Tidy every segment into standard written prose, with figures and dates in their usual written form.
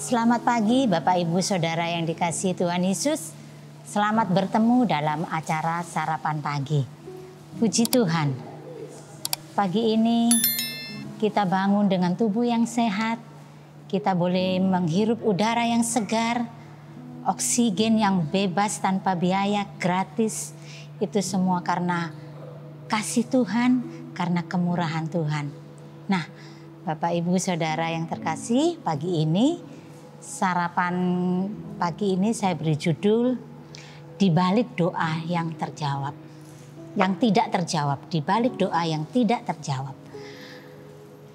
Selamat pagi Bapak Ibu Saudara yang dikasihi Tuhan Yesus. Selamat bertemu dalam acara sarapan pagi. Puji Tuhan, pagi ini kita bangun dengan tubuh yang sehat. Kita boleh menghirup udara yang segar, oksigen yang bebas tanpa biaya, gratis. Itu semua karena kasih Tuhan, karena kemurahan Tuhan. Nah, Bapak Ibu Saudara yang terkasih, pagi ini sarapan pagi ini saya beri judul Di Balik Doa yang Terjawab. Yang tidak terjawab, di balik doa yang tidak terjawab.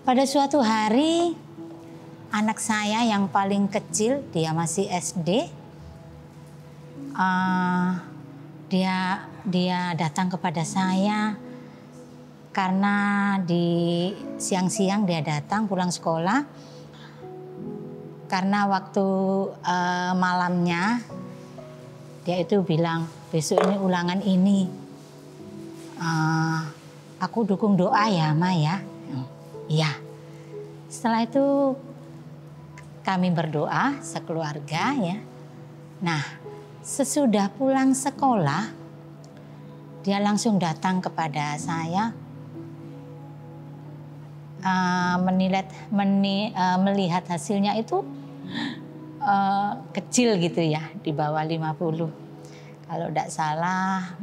Pada suatu hari, anak saya yang paling kecil, dia masih SD, dia datang kepada saya karena di siang-siang dia datang pulang sekolah. Karena waktu malamnya dia itu bilang, besok ini ulangan ini, aku dukung doa ya Ma ya. Iya. Setelah itu kami berdoa sekeluarga ya. Nah, sesudah pulang sekolah dia langsung datang kepada saya, melihat hasilnya itu kecil gitu ya, di bawah 50. Kalau tidak salah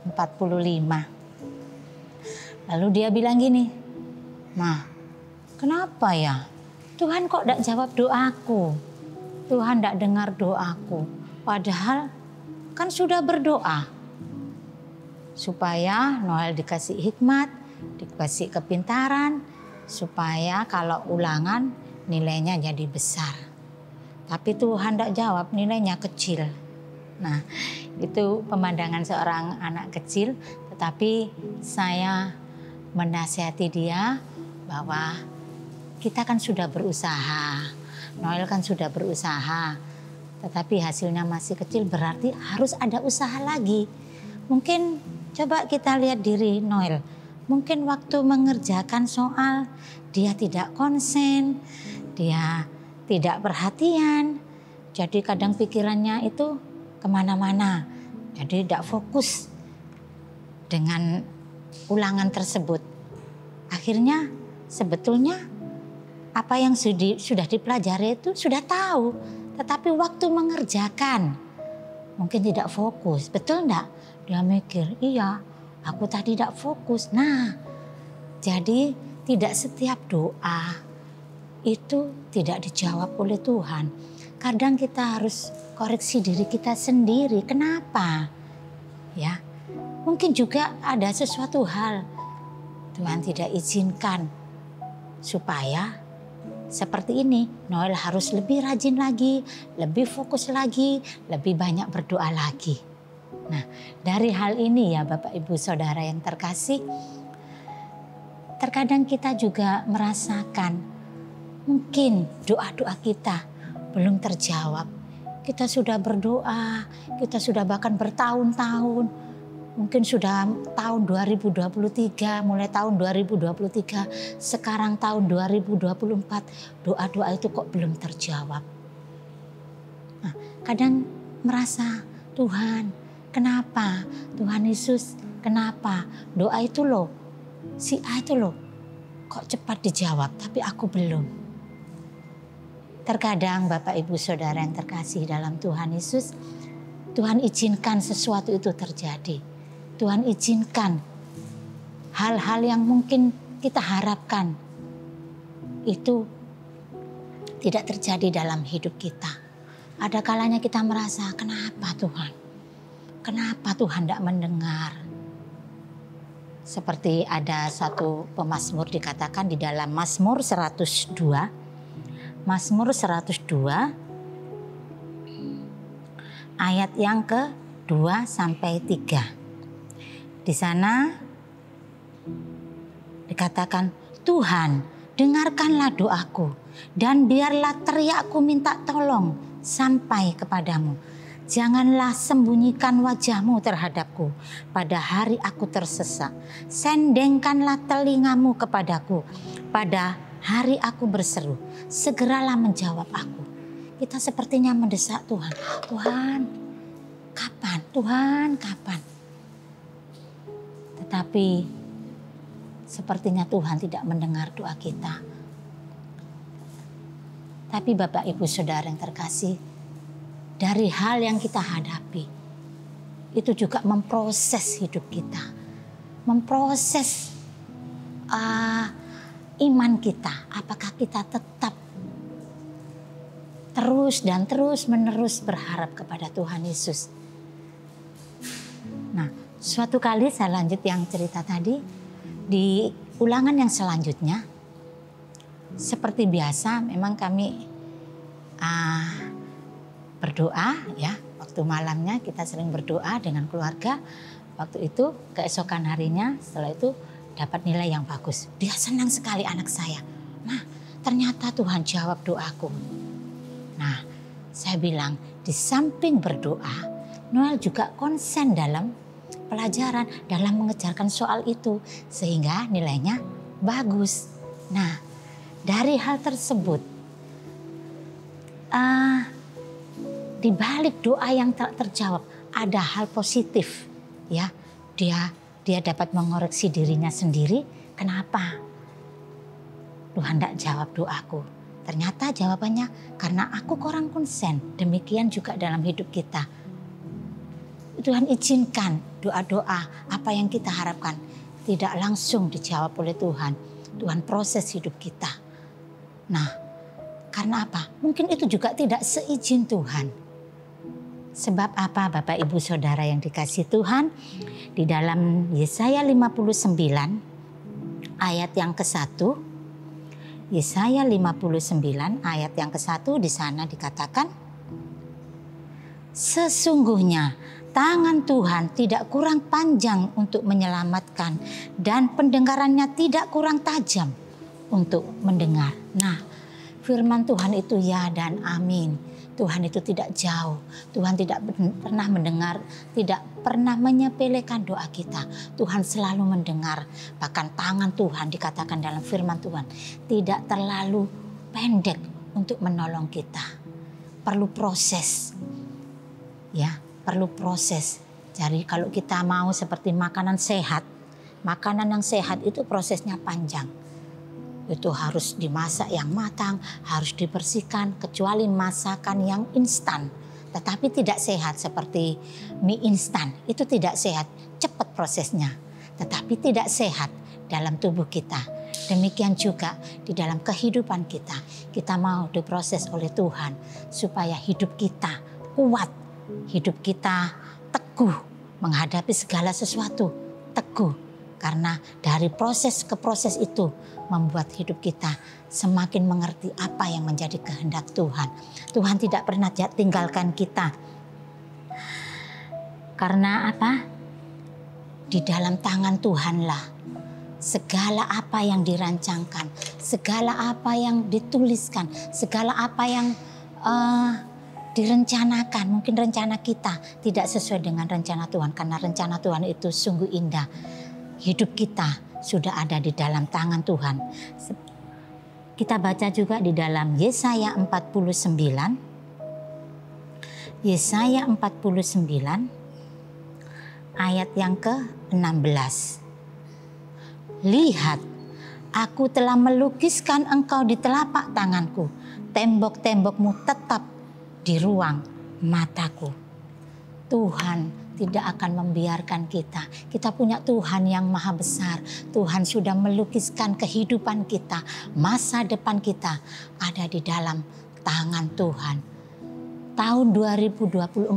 45. Lalu dia bilang gini, "Ma, kenapa ya? Tuhan kok tidak jawab doaku? Tuhan tidak dengar doaku. Padahal kan sudah berdoa supaya Noel dikasih hikmat, dikasih kepintaran, supaya kalau ulangan nilainya jadi besar. Tapi Tuhan tidak jawab, nilainya kecil." Nah, itu pemandangan seorang anak kecil, tetapi saya menasihati dia bahwa kita kan sudah berusaha, Noel kan sudah berusaha, tetapi hasilnya masih kecil, berarti harus ada usaha lagi. Mungkin coba kita lihat diri Noel, mungkin waktu mengerjakan soal dia tidak konsen, dia tidak perhatian, jadi kadang pikirannya itu kemana-mana, jadi tidak fokus dengan ulangan tersebut. Akhirnya sebetulnya apa yang sudah dipelajari itu sudah tahu, tetapi waktu mengerjakan mungkin tidak fokus, betul enggak? Dia mikir, iya aku tadi tidak fokus. Nah, jadi tidak setiap doa itu tidak dijawab oleh Tuhan. Kadang kita harus koreksi diri kita sendiri. Kenapa? Ya, mungkin juga ada sesuatu hal Tuhan tidak izinkan supaya seperti ini. Noel harus lebih rajin lagi, lebih fokus lagi, lebih banyak berdoa lagi. Nah, dari hal ini ya Bapak Ibu Saudara yang terkasih, terkadang kita juga merasakan mungkin doa-doa kita belum terjawab. Kita sudah berdoa, kita sudah bahkan bertahun-tahun, mungkin sudah tahun 2023, mulai tahun 2023, sekarang tahun 2024, doa-doa itu kok belum terjawab. Nah, kadang merasa, Tuhan, kenapa? Tuhan Yesus, kenapa? Doa itu loh, si A itu loh, kok cepat dijawab, tapi aku belum. Terkadang Bapak Ibu Saudara yang terkasih dalam Tuhan Yesus, Tuhan izinkan sesuatu itu terjadi. Tuhan izinkan hal-hal yang mungkin kita harapkan itu tidak terjadi dalam hidup kita. Ada kalanya kita merasa, kenapa Tuhan? Kenapa Tuhan tidak mendengar? Seperti ada satu pemazmur dikatakan di dalam Mazmur 102. Mazmur 102 ayat yang ke-2 sampai 3. Di sana dikatakan, Tuhan, dengarkanlah doaku dan biarlah teriakku minta tolong sampai kepadamu. Janganlah sembunyikan wajahmu terhadapku pada hari aku tersesat. Sendengkanlah telingamu kepadaku pada hari aku berseru, segeralah menjawab aku. kita sepertinya mendesak Tuhan. Tuhan, kapan? Tuhan, kapan? Tetapi sepertinya Tuhan tidak mendengar doa kita. Tapi Bapak Ibu Saudara yang terkasih, dari hal yang kita hadapi, itu juga memproses hidup kita. Memproses iman kita. Apakah kita tetap terus dan terus menerus berharap kepada Tuhan Yesus. Nah, suatu kali saya lanjut yang cerita tadi, di ulangan yang selanjutnya, seperti biasa memang kami berdoa ya. Waktu malamnya kita sering berdoa dengan keluarga. Waktu itu keesokan harinya setelah itu dapat nilai yang bagus. Dia senang sekali anak saya. Nah, ternyata Tuhan jawab doaku. Nah, saya bilang di samping berdoa, Noel juga konsen dalam pelajaran, dalam mengejarkan soal itu sehingga nilainya bagus. Nah, dari hal tersebut, di balik doa yang tak terjawab ada hal positif, ya. Dia dapat mengoreksi dirinya sendiri. Kenapa? Tuhan tidak jawab doaku. Ternyata jawabannya karena aku kurang konsen. Demikian juga dalam hidup kita. Tuhan izinkan doa-doa apa yang kita harapkan tidak langsung dijawab oleh Tuhan. Tuhan proses hidup kita. Nah, karena apa? Mungkin itu juga tidak seizin Tuhan. Sebab apa Bapak Ibu Saudara yang dikasihi Tuhan? Di dalam Yesaya 59 ayat yang ke-1. Yesaya 59 ayat yang ke-1 di sana dikatakan, sesungguhnya tangan Tuhan tidak kurang panjang untuk menyelamatkan dan pendengarannya tidak kurang tajam untuk mendengar. Nah, firman Tuhan itu ya dan amin. Tuhan itu tidak jauh. Tuhan tidak pernah mendengar, tidak pernah menyepelekan doa kita. Tuhan selalu mendengar. Bahkan tangan Tuhan dikatakan dalam firman Tuhan tidak terlalu pendek untuk menolong kita. Perlu proses. Ya, perlu proses. Jadi kalau kita mau seperti makanan sehat, makanan yang sehat itu prosesnya panjang. Itu harus dimasak yang matang, harus dibersihkan, kecuali masakan yang instan. Tetapi tidak sehat seperti mie instan, itu tidak sehat, cepat prosesnya. Tetapi tidak sehat dalam tubuh kita. Demikian juga di dalam kehidupan kita. Kita mau diproses oleh Tuhan supaya hidup kita kuat, hidup kita teguh menghadapi segala sesuatu, teguh. Karena dari proses ke proses itu membuat hidup kita semakin mengerti apa yang menjadi kehendak Tuhan. Tuhan tidak pernah tinggalkan kita. Karena apa? Di dalam tangan Tuhanlah segala apa yang dirancangkan, segala apa yang dituliskan, segala apa yang direncanakan. Mungkin rencana kita tidak sesuai dengan rencana Tuhan, karena rencana Tuhan itu sungguh indah. Hidup kita sudah ada di dalam tangan Tuhan. Kita baca juga di dalam Yesaya 49. Yesaya 49 ayat yang ke-16. Lihat, aku telah melukiskan engkau di telapak tanganku. Tembok-tembokmu tetap di ruang mataku. Tuhan tidak akan membiarkan kita. Kita punya Tuhan yang maha besar. Tuhan sudah melukiskan kehidupan kita. Masa depan kita ada di dalam tangan Tuhan. Tahun 2024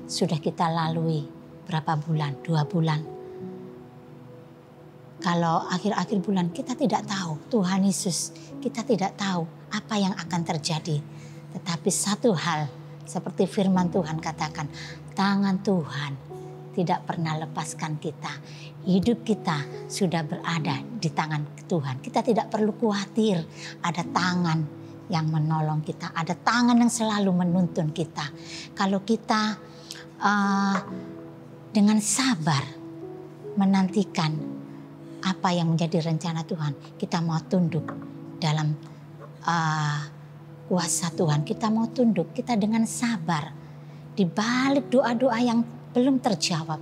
sudah kita lalui berapa bulan? 2 bulan. Kalau akhir-akhir bulan kita tidak tahu. Tuhan Yesus, kita tidak tahu apa yang akan terjadi. Tetapi satu hal, seperti firman Tuhan katakan, tangan Tuhan tidak pernah lepaskan kita. Hidup kita sudah berada di tangan Tuhan. Kita tidak perlu khawatir, ada tangan yang menolong kita, ada tangan yang selalu menuntun kita. Kalau kita dengan sabar menantikan apa yang menjadi rencana Tuhan, kita mau tunduk dalam kuasa Tuhan, kita mau tunduk, kita dengan sabar. Di balik doa-doa yang belum terjawab,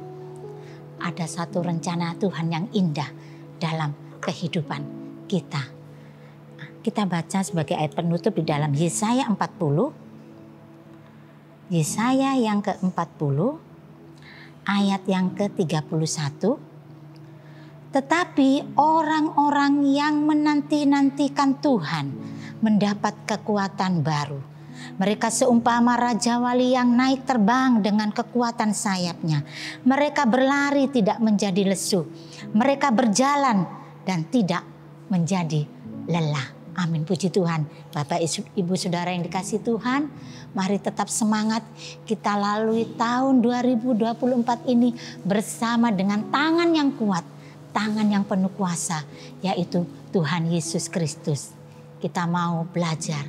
ada satu rencana Tuhan yang indah dalam kehidupan kita. Kita baca sebagai ayat penutup di dalam Yesaya 40. Yesaya yang ke-40 ayat yang ke-31. Tetapi orang-orang yang menanti-nantikan Tuhan mendapat kekuatan baru. Mereka seumpama raja wali yang naik terbang dengan kekuatan sayapnya. Mereka berlari tidak menjadi lesu. Mereka berjalan dan tidak menjadi lelah. Amin, puji Tuhan. Bapak, Ibu, Saudara yang dikasih Tuhan, mari tetap semangat. Kita lalui tahun 2024 ini bersama dengan tangan yang kuat, tangan yang penuh kuasa, yaitu Tuhan Yesus Kristus. Kita mau belajar.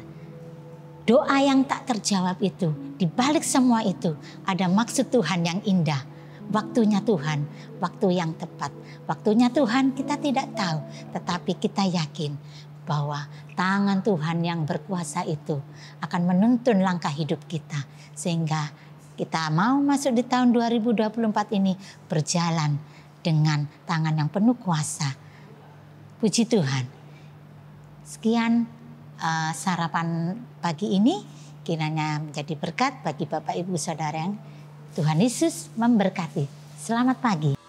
Doa yang tak terjawab itu, di balik semua itu ada maksud Tuhan yang indah. Waktunya Tuhan, waktu yang tepat. Waktunya Tuhan kita tidak tahu, tetapi kita yakin bahwa tangan Tuhan yang berkuasa itu akan menuntun langkah hidup kita. Sehingga kita mau masuk di tahun 2024 ini berjalan dengan tangan yang penuh kuasa. Puji Tuhan. Sekian sarapan pagi ini, kiranya menjadi berkat bagi Bapak Ibu Saudara yang Tuhan Yesus memberkati. Selamat pagi.